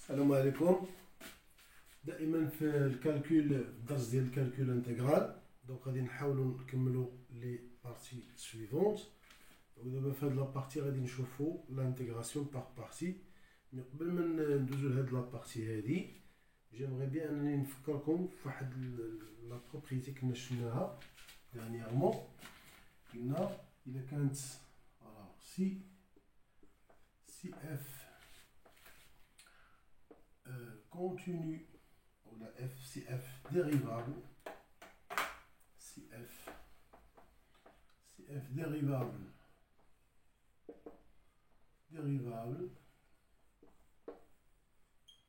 السلام عليكم. دائما في الكالكول الدرس ديال الكالكول انتغرال دونك غادي نحاولوا نكملوا لي بارتي سويفونت. ودابا في هاد لابارتي غادي نشوفوا لانتيغراسيون باغ بارتي. مي قبل ما ندوزو لهاد لابارتي هادي جيمغي بيان انني نفكركم فواحد لا بروبريتي كنا شفناها دانييرمون. قلنا الا كانت سي اف continu ou la FCF dérivable, CF dérivable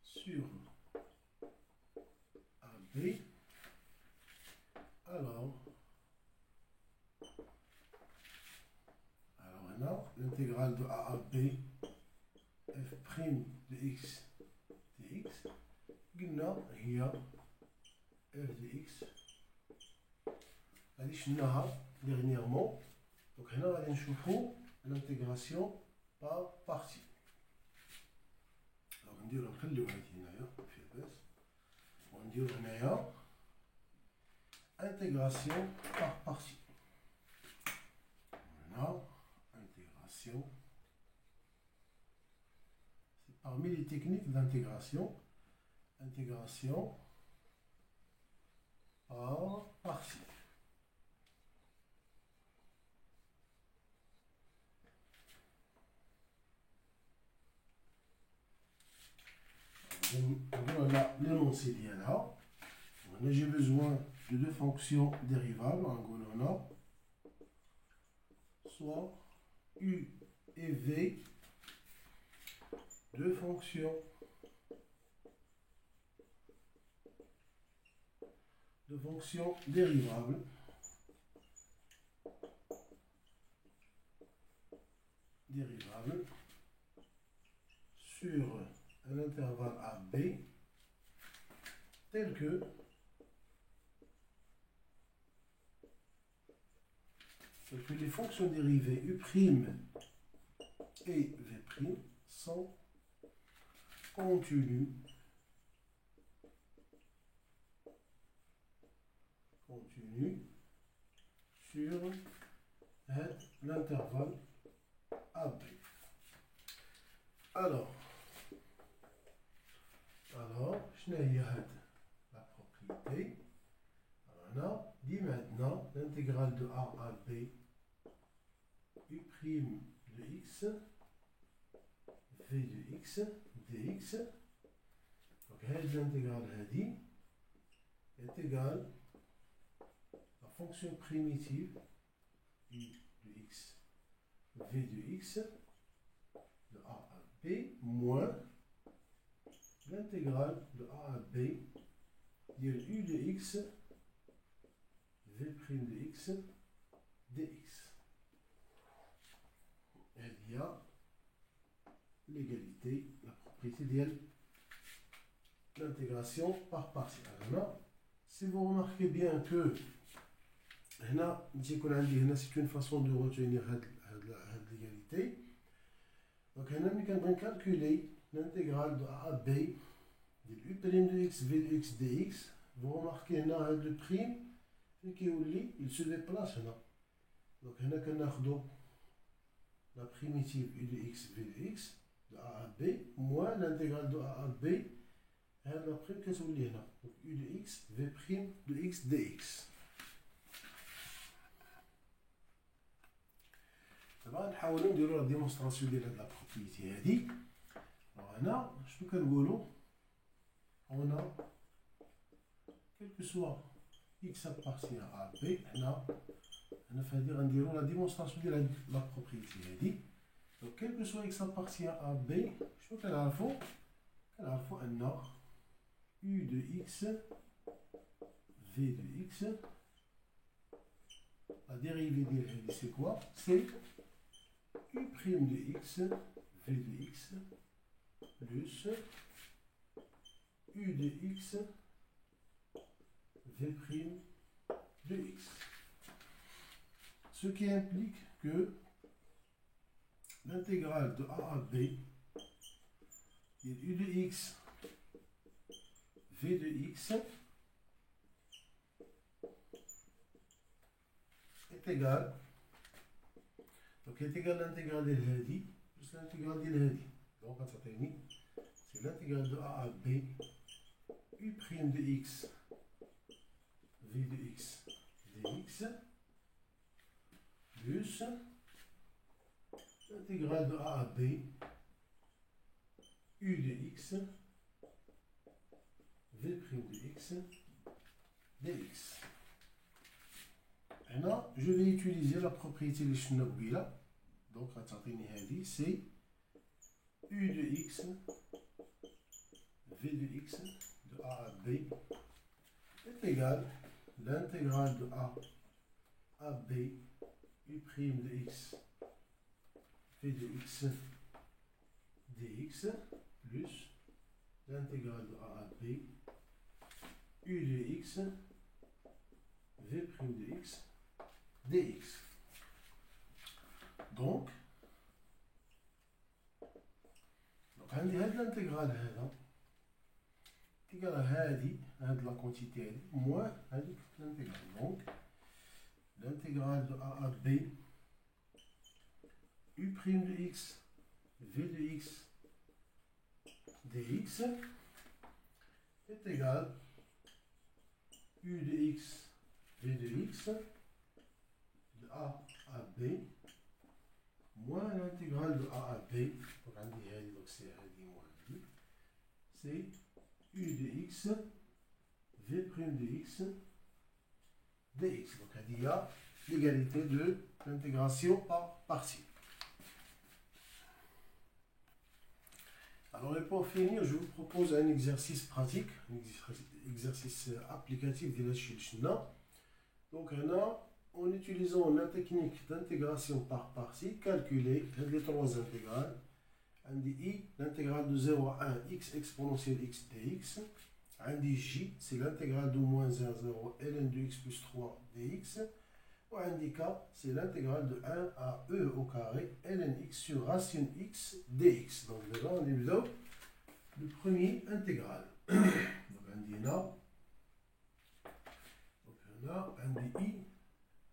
sur AB, alors maintenant l'intégrale de A à B f' de x dx قلنا هي f de x غادي شفناها ديرنييرمون. دونك هنا غادي نشوفو الانتيغراسيون باغ بارتي. دونك نديرو نخليو هادي هنايا في باس ونديرو هنايا انتيغراسيون باغ بارتي. هنا انتيغراسيون سي parmi les techniques d'intégration. Intégration par partie. Voilà l'énoncé d'IALA. J'ai besoin de deux fonctions dérivables en Golona, soit U et V, deux fonctions dérivables sur un intervalle AB tel que les fonctions dérivées U' et V' sont continues sur l'intervalle AB. Alors, je n'ai la propriété. On a dit maintenant l'intégrale de A à B U' de x, V de x, dx. Donc, l'intégrale est égale la fonction primitive U de x, V de x, de A à B, moins l'intégrale de A à B de U de x, V' de x, dx. Il y a l'égalité, la propriété de l'intégration par partie. Alors, si vous remarquez bien que c'est une façon de retenir l'égalité. Donc, on va calculer l'intégrale de A à B de U' de x, V de x, dx. Vous remarquez que le prime, il se déplace. Donc, on a la primitive U de x, V de x, de A à B, moins l'intégrale de A à B, la prime qui est là. Donc, U de x, V' de x, dx. دابا نحاولوا نديروا لا ديمونستراسيون ديال هاد لا بروبريتي هادي. هنا شنو كنقولوا؟ هنا كيلكو سوا اكس ابارتيان ا بي. هنا في هادي غنديروا لا ديمونستراسيون ديال هاد لا بروبريتي هادي. دونك كيلكو سوا اكس ابارتيان ا بي شنو كنعرفوا؟ كنعرفوا ان U de x, V de x, la dérivée de c'est quoi? C'est U' de x, V de x, plus U de x, V' de x. Ce qui implique que l'intégrale de A à B, U de x v de x est égal, donc est égal à l'intégrale de l'hadi plus l'intégrale de l'hadi. Donc c'est l'intégrale de a à b u' de x v de x dx plus l'intégrale de a à b u de x v' de x dx. Maintenant, je vais utiliser la propriété de Schnabila. Donc, c'est u de x v de x de a à b est égal à l'intégrale de a à b u' de x v de x dx plus l'intégrale de a à b u de x v' de x dx. Donc عندي هاد الانتجرال هذا تيجي هادي هاد لا كونتيتي هادي موان هاديك الانتجرال. دونك l'intégrale de a à b u' de x v de x dx est égal u de x v de x de a à b moins l'intégrale de a à b, donc c'est u de x v' de x dx. Donc il y a l'égalité de l'intégration par partie. Alors, et pour finir, je vous propose un exercice pratique, un exercice applicatif de la Shilshna. Donc, en utilisant la technique d'intégration par partie, calculer les trois intégrales. I, l'intégrale de 0 à 1, x exponentielle x dx. J, c'est l'intégrale de moins 1 à 0, ln de x plus 3 dx. Et K, c'est l'intégrale de 1 à e au carré, ln x sur racine x dx. Donc déjà, on est là, le premier intégral. Donc on a I,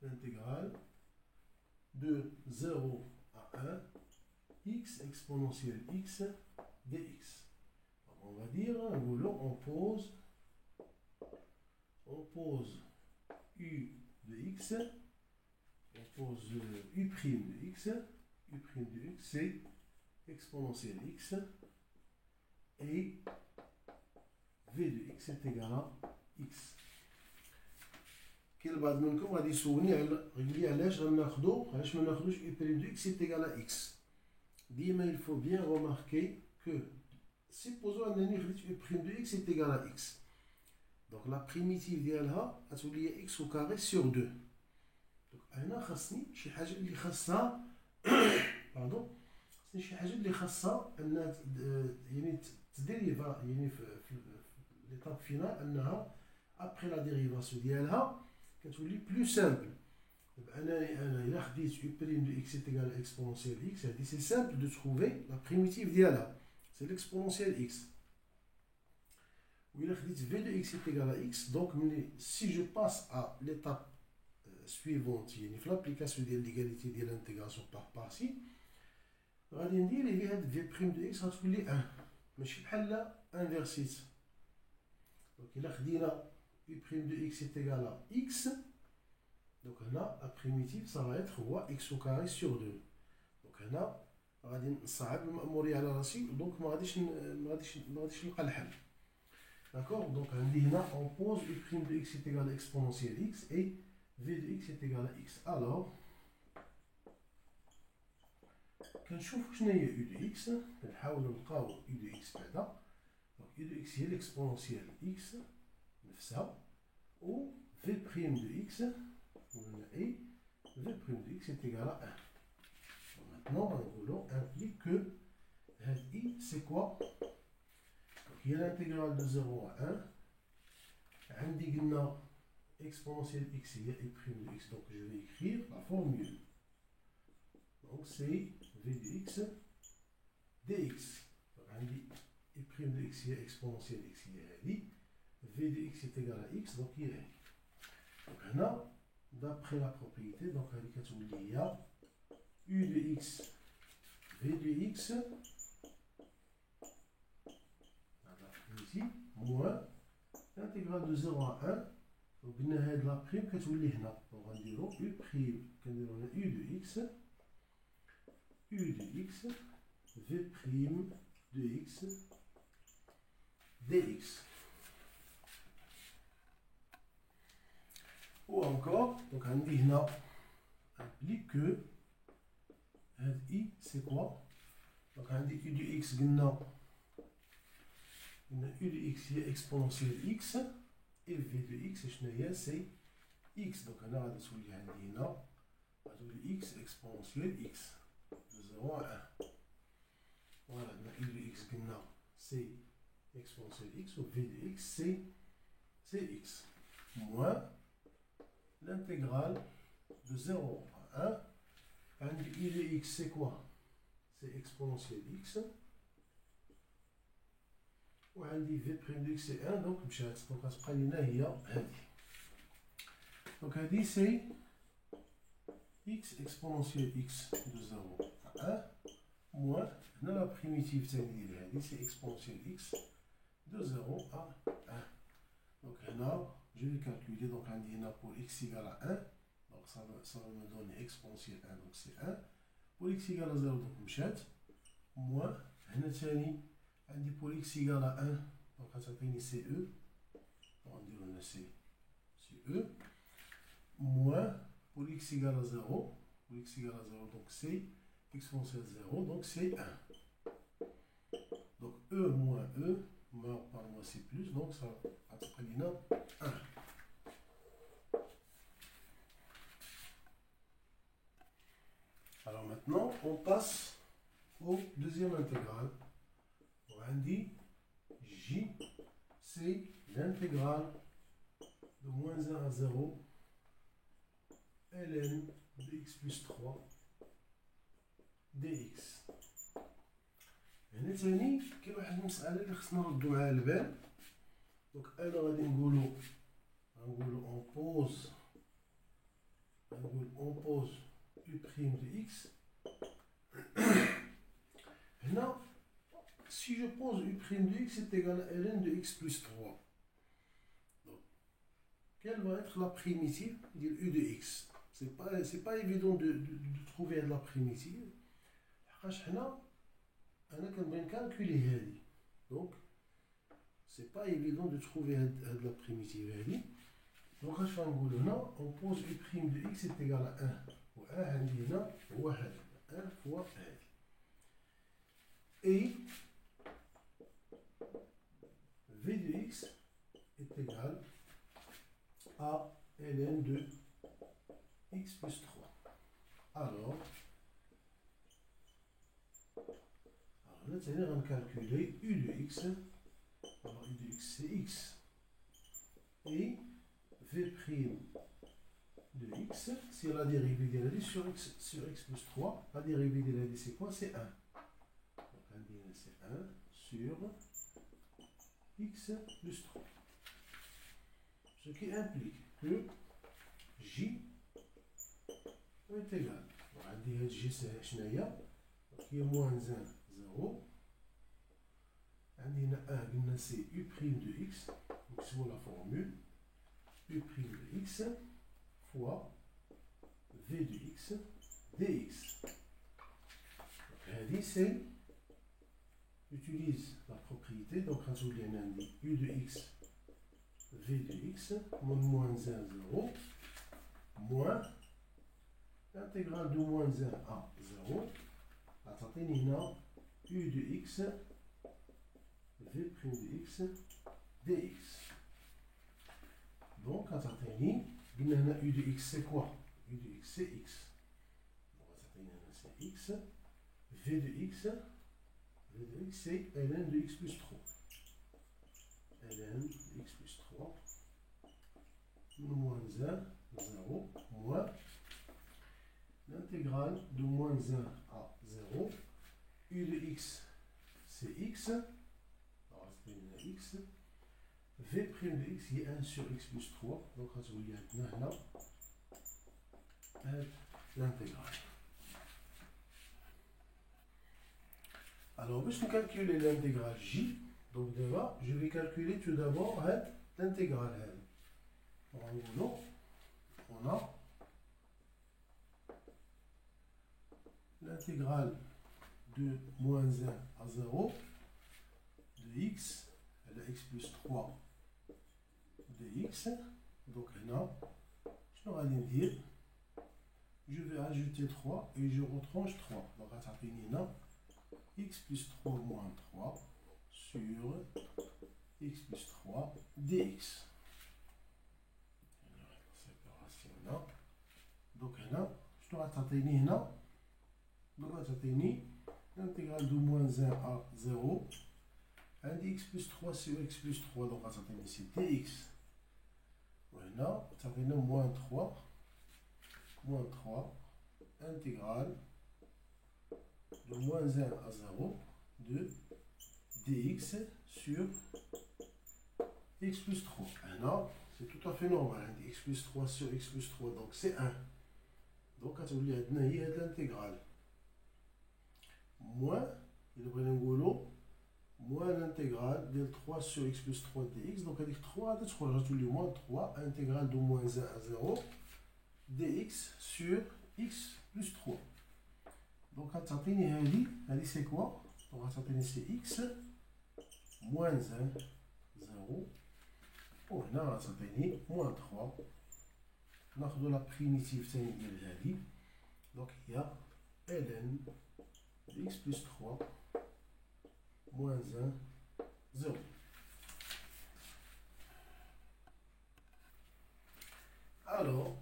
l'intégrale de 0 à 1, x exponentielle x dx. Donc on va dire, on pose u de x, on pose u' de x, c'est exponentielle x, et v de x est égal à x. كاين البعض منكم غادي يسولني على علاش ما ناخذوش u' de x est égal à x. Dima, il faut bien remarquer que supposons أنني خديت u' de x est égal à x. Donc la primitive ديالها غتولي x au carré sur 2. Donc أنا خاصني شي حاجة اللي خاصها باردون خاصني شي حاجة اللي خاصها أنها يعني تديريفا يعني في l'étape finale أنها après la dérivation ديالها كتولي plus simple. أنا إلا خديت u' de x est égal à exponentielle x, c'est simple de trouver la primitive ديالها, c'est l'exponentielle x. Ou il a dit v de x est égal à x, donc si je passe à l'étape suivante, il y a l'application de l'égalité de l'intégration par partie, on va dire que v' de x va être 1. Mais je vais inverser. Donc il a dit u' de x est égal à x, donc là, la primitive, ça va être x au carré sur 2. Donc là, on va dire donc on va dire d'accord, donc on pose u' de x est égal à exponentielle x et v de x est égal à x. Alors, كنشوف شنو هي u de x, كنحاولوا نلقاو u de x بعدا. Donc u de x هي l'exponentielle x نفسها و v' de x et v' de x est égal à 1. Donc maintenant, on implique que i c'est quoi? Il y a l'intégrale de 0 à 1. عندي قلنا exponentielle x هي u' de x, donc je vais écrire la formule. Donc c'est v de x dx. Donc عندي u' de x هي exponentielle x هي هذه. V de x est égal à x, donc il est. Donc là, d'après la propriété, donc il y a u de x, v de x, ici, moins l'intégrale de 0 à 1. Donc on a la prime qui est là. Donc on va dire u prime, u de x, v prime de x, dx. Ou encore, donc on dit là, implique que i c'est quoi? Donc on dit u de x, u de x est exponentielle x, et v de x c'est x. Donc on a x exponentielle x de 0 à 1. Voilà, u de x c'est exponentielle x, ou v de x c'est x, moins l'intégrale de 0 à 1. U de x c'est quoi? C'est exponentielle x. وعندي v prime de x c'est 1, donc مشات. donc غتبقى لينا هي هذه. donc هذه c'est x exponentielle x de 0 à 1 moins هنا la primitive ثاني ديال هذه c'est exponentielle x de 0 à 1. donc هنا je vais calculer. donc عندي هنا pour x égale à 1, donc ça va me donner exponentielle 1, donc c'est 1. pour x égale à 0 donc مشات, moins هنا ثاني عندي pour x égale à 1, donc غتعطيني CE, on dit on a CE, moins pour x égale à 0, pour x égale à 0, donc c'est exponentielle 0, donc c'est 1. donc E moins E, moins par moins c'est plus, donc ça غتعطينا 1. Alors maintenant, on passe au deuxième intégrale. On dit J, c'est l'intégrale de moins 1 à 0 ln de x plus 3 dx. هنا تاني كاين واحد المسألة اللي خصنا نردو معاها البال. دونك أنا غادي نقولو on pose u prime de x. هنا si je pose u prime de x est égal à ln de x plus 3. Donc, quelle va être la primitive de u de x? C'est pas évident de trouver la primitive. أنا كنبغي نكالكولي هذه. donc c'est pas évident de trouver la primitive هذه. donc اش غنقولو هنا on pose u prime de x est égal à 1 و 1 عندي هنا هو هذا 1 fois هذه. et v de x est égal à ln de x plus 3. Alors là, on va calculer u de x. Alors u de x c'est x. Et v prime de x, c'est la dérivée de la sur x plus 3. La dérivée de la c'est quoi? C'est 1. Donc c'est 1 sur x plus 3. Ce qui implique que j est égal. On dit j c'est qui est moins 1, 0. عندنا 1 قلنا c'est u prime de x, donc c'est la formule u prime de x fois v de x dx. donc هذه c'est utilise la propriété. donc غنولي هنا عندي u de x v de x moins 1 0 moins l'intégrale de moins 1 à 0 غتعطيني هنا u de x v prime de x dx. donc غتعطيني قلنا هنا u de x c'est quoi? u de x c'est x. donc غتعطيني هنا c'est x. v de x c'est ln de x plus 3. ln de x plus 3 moins 1 0 moins l'intégrale de moins 1 à 0. u de x c'est x. alors c'est x v' de x هي 1 sur x plus 3 donc غتولي عندنا هنا هاد l'intégrale. Alors باش نكالكولي l'intégrale j donc d'abord je vais calculer tout d'abord l'intégrale هاد. Donc on a l'intégrale de moins 1 à 0 de x, elle a x plus 3 de x. Donc là, je vais dire, je vais ajouter 3 et je retranche 3. Donc ça finit là, x plus 3 moins 3 sur x plus 3 dx. Séparation là. Donc là, je dois atteindre là. Donc on va l'intégrale de moins 1 à 0 un x plus 3 sur x plus 3 donc on va ici dx. Voilà, ça fait moins 3 intégrale de moins 1 à 0 de dx sur x plus 3. Là, c'est tout à fait normal, x plus 3 sur x plus 3 donc c'est 1. Donc on va dire l'intégrale moins, il va moins l'intégrale de 3 sur x plus 3 dx. Donc, avec 3, je vais moins 3, intégrale de moins 1 à 0 dx sur x plus 3. Donc, c'est quoi? Donc, c'est x moins 1, 0. Oh, là, moins 3. On a la primitive, donc, il y a ln x plus 3 moins 1, 0. Alors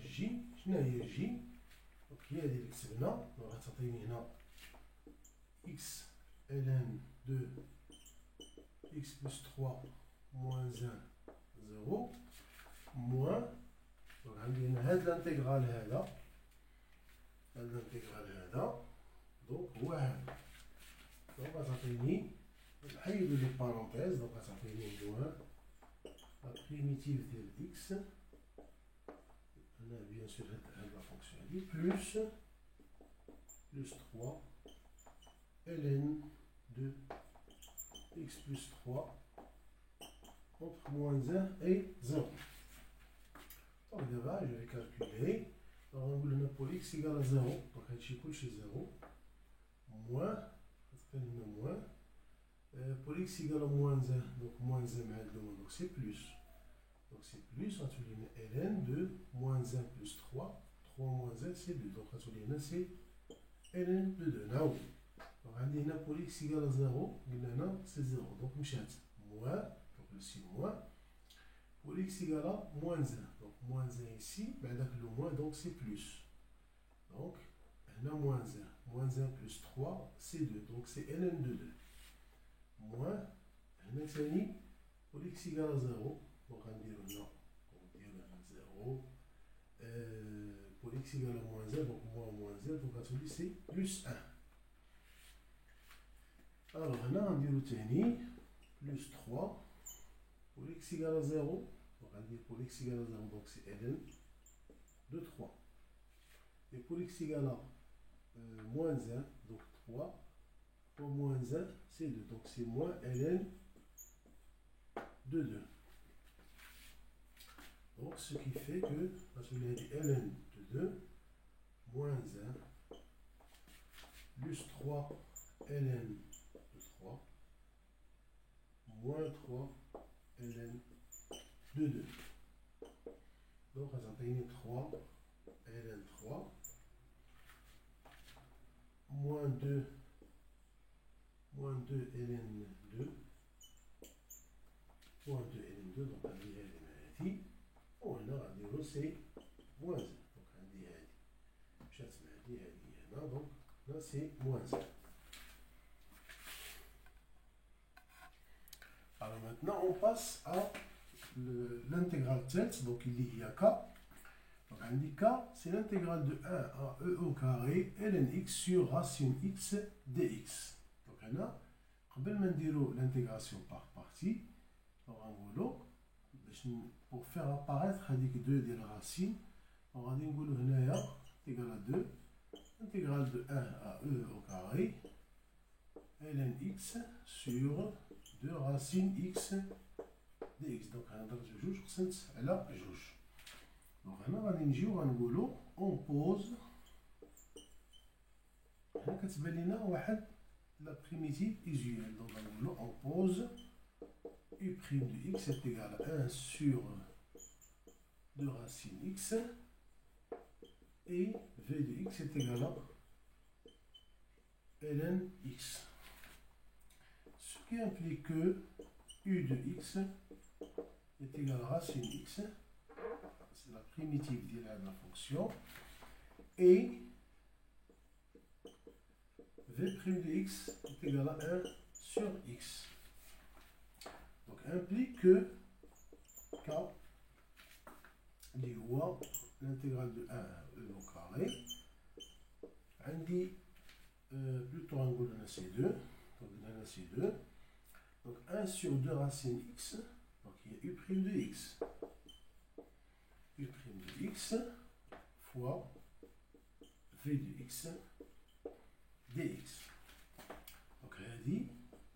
J, je n'ai J, donc il y a des x maintenant, on va s'atteindre maintenant x ln de x plus 3 moins 1, 0, moins, donc on a l'intégrale هذا donc واحد donc غتعطيني نحيدو لي بارونتيز donc غتعطيني moins la primitive ديال x هنا bien sûr هاد la fonction هادي plus 3 ln de x plus 3 entre moins 1 et 0. Donc d'abord je vais calculer. Alors on va dire pour x égale à 0, donc c'est 0, moins, pour x égale à moins 1, donc moins 1, donc c'est plus. Donc c'est plus, on va dire ln de moins 1 plus 3, 3 moins 1 c'est 2, donc on va dire c'est ln de 2. Donc on va dire pour x égale à 0, c'est 0, donc moins, donc c'est moins. Pour x égale à moins 1, donc moins 1 ici, ben le moins, donc c'est plus. Donc, on a moins 1. Moins 1 plus 3, c'est 2. Donc c'est ln de 2. Moins, on a pour x égale à 0, donc on va dire non, on va dire 0. Pour x égale à moins 1, donc moins 1, donc on va dire c'est plus 1. Alors, on a un dire plus 3. Pour x égale à 0, on va dire pour x égale à 0, donc c'est ln de 3. Et pour x égale à moins 1, donc 3, pour moins 1, c'est 2. Donc c'est moins ln de 2. Donc ce qui fait que, parce qu'il y a dit ln de 2, moins 1, plus 3 ln de 3, moins 3 ln de 2. Donc, on va obtenir 3 ln 3 moins 2 ln 2 moins 2 ln 2, donc on dit ln on a dit c'est moins 1. Donc on dit donc là c'est moins 1. Alors maintenant on passe à l'intégrale tête, donc il y a k. Donc on dit k, c'est l'intégrale de 1 à e au carré ln x sur racine x dx. Donc on a قبل ما نديرو l'intégration par partie غنقولو باش pour faire apparaître هذيك 2 ديال racine غادي نقولو هنايا égal à 2 intégrale de 1 à e au carré ln x sur 2 racine x dx. donc غنضرب جوج قسمت على جوج. دونك هنا غادي نجيو غنقولو on pose هنا كتبان لينا واحد la primitive usuelle. donc غنقولو on pose u' de x est égal à 1 sur 2 racine x et v de x est égal à ln x. Ce qui implique que u de x est égal à racine x, c'est la primitive de la fonction, et v' de x est égal à 1 sur x. Donc implique que k اللي هو l'intégrale de 1 à e au carré عندي plutôt نقول هنا c2 donc هنا c2 donc 1 sur 2 racine x donc il y a u' de x u' de x fois v de x dx. donc هذه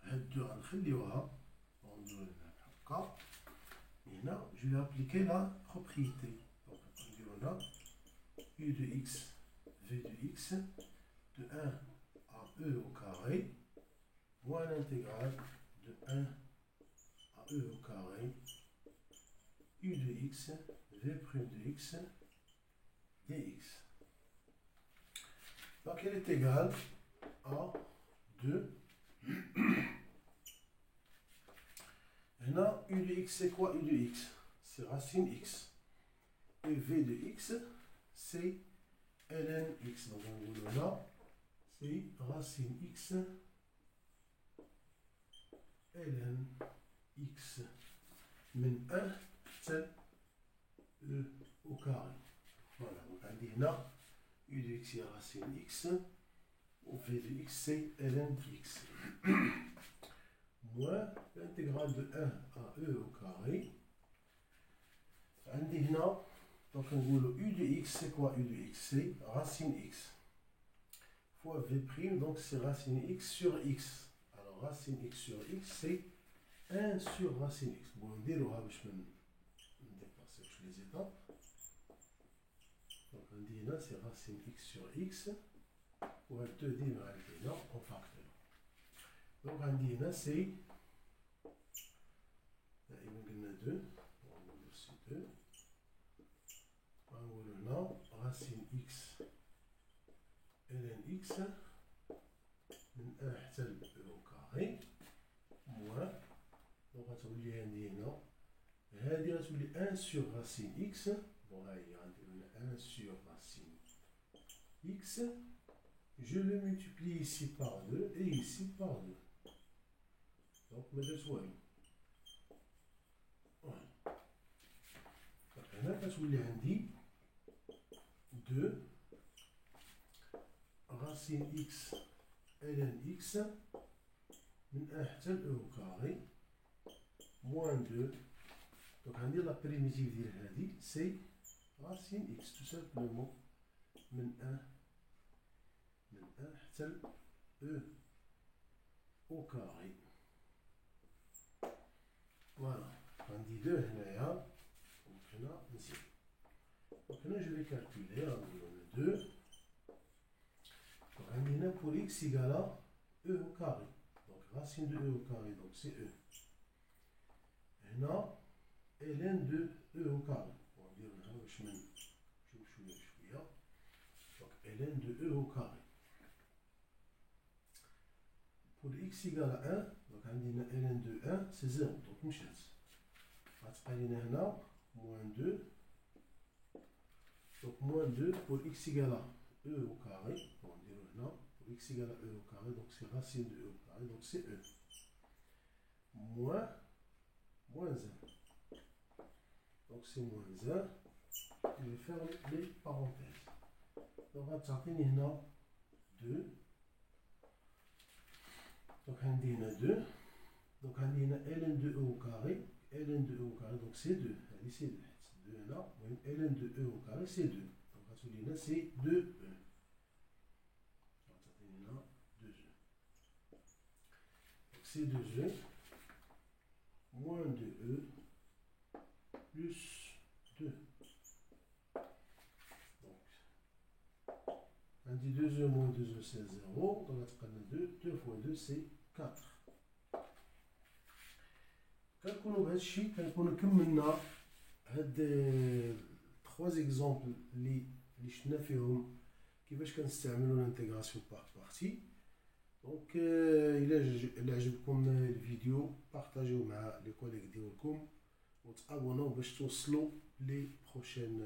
هاد 2 غنخليوها ونديرو هنا هكا. هنا je vais appliquer la propriété. donc نديرو هنا u de x v de x de 1 à e au carré moins l'intégrale de 1 à e au carré u de x v' de x dx. donc elle est égale à 2. Là, u de x, c'est quoi u de x? C'est racine x. Et v de x, c'est ln x. Donc, on voit là, c'est racine x ln x من 1 حتى e au carré. Voilà, donc عندي هنا u de x c'est racine x ou v de x c'est ln x. moins l'intégrale de 1 à e au carré. عندي هنا donc نقولو u de x c'est quoi u de x? C'est racine x fois v', donc c'est racine x sur x. alors racine x sur x c'est 1 sur racine x. bon نديروها باش ما نديباسيوش les étapes. donc عندي هنا c'est racine x sur x وهاد 2 ديما عندي هنا on facteur. donc عندي هنا c'est دائما قلنا 2 ونقولو سي 2 ونقولو هنا racine x ln x من 1 حتى ل e au carré moins donc غتولي عندي هنا هادي غتولي 1 sur racine x. bon هاهي غندير هنا 1 sur racine x. je le multiplie ici par 2 et ici par 2. donc ما درت والو. هنا كتولي عندي 2 racine x ln x من 1 حتى ل e au carré moins 2. donc عندي la primitive ديال هادي c'est racine x tout simplement من 1 حتى ل e au carré. voilà عندي 2 هنايا. donc هنا نزيد. donc هنا je vais calculer غنقولو 2 donc عندي هنا pour x égale à e au carré. donc racine de e au carré donc c'est e. هنا ln de e au carré. ونديرو هنا باش ما نمشيو شويه بشويه. donc ln de e au carré. pour x égale à 1 donc عندي هنا ln de 1 c'est 0 donc مشات. غتبقى لينا هنا moins 2. donc moins 2 pour x égale à e au carré. on dirait là pour x égale à e au carré donc c'est racine de e au carré donc c'est e moins 1. donc c'est moins 1. je vais faire les parenthèses. donc غتعطيني هنا 2. donc Donc عندي هنا 2. Donc عندي هنا ln de e au carré. ln de e au carré, donc c'est 2. هذه c'est 2. 2 هنا. المهم ln de e au carré c'est 2. Donc غتولي هنا c'est 2e. غتعطيني هنا 2e. Donc c'est 2e moins 2e plus 2. On dit 2e moins 2e c'est 0, donc on va 2, 2 fois 2 c'est 4. كنكونوا بهذا الشيء كنكونوا كملنا هاد 3 اكزومبل اللي شفنا فيهم كيفاش كنستعملوا الانتيغراسيون باغ بارتي. دونك الا عجبكم الفيديو بارطاجيوه مع لي كوليغ ديالكم وتابوناو باش توصلوا لي بروشين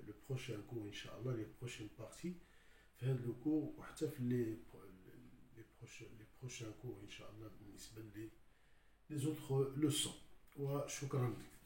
لو بروشين كور ان شاء الله، لي بروشين بارتي في هذا لو كور وحتى في لي بروشين كور ان شاء الله بالنسبه لي زوطخ لوسون. وشكرا لكم.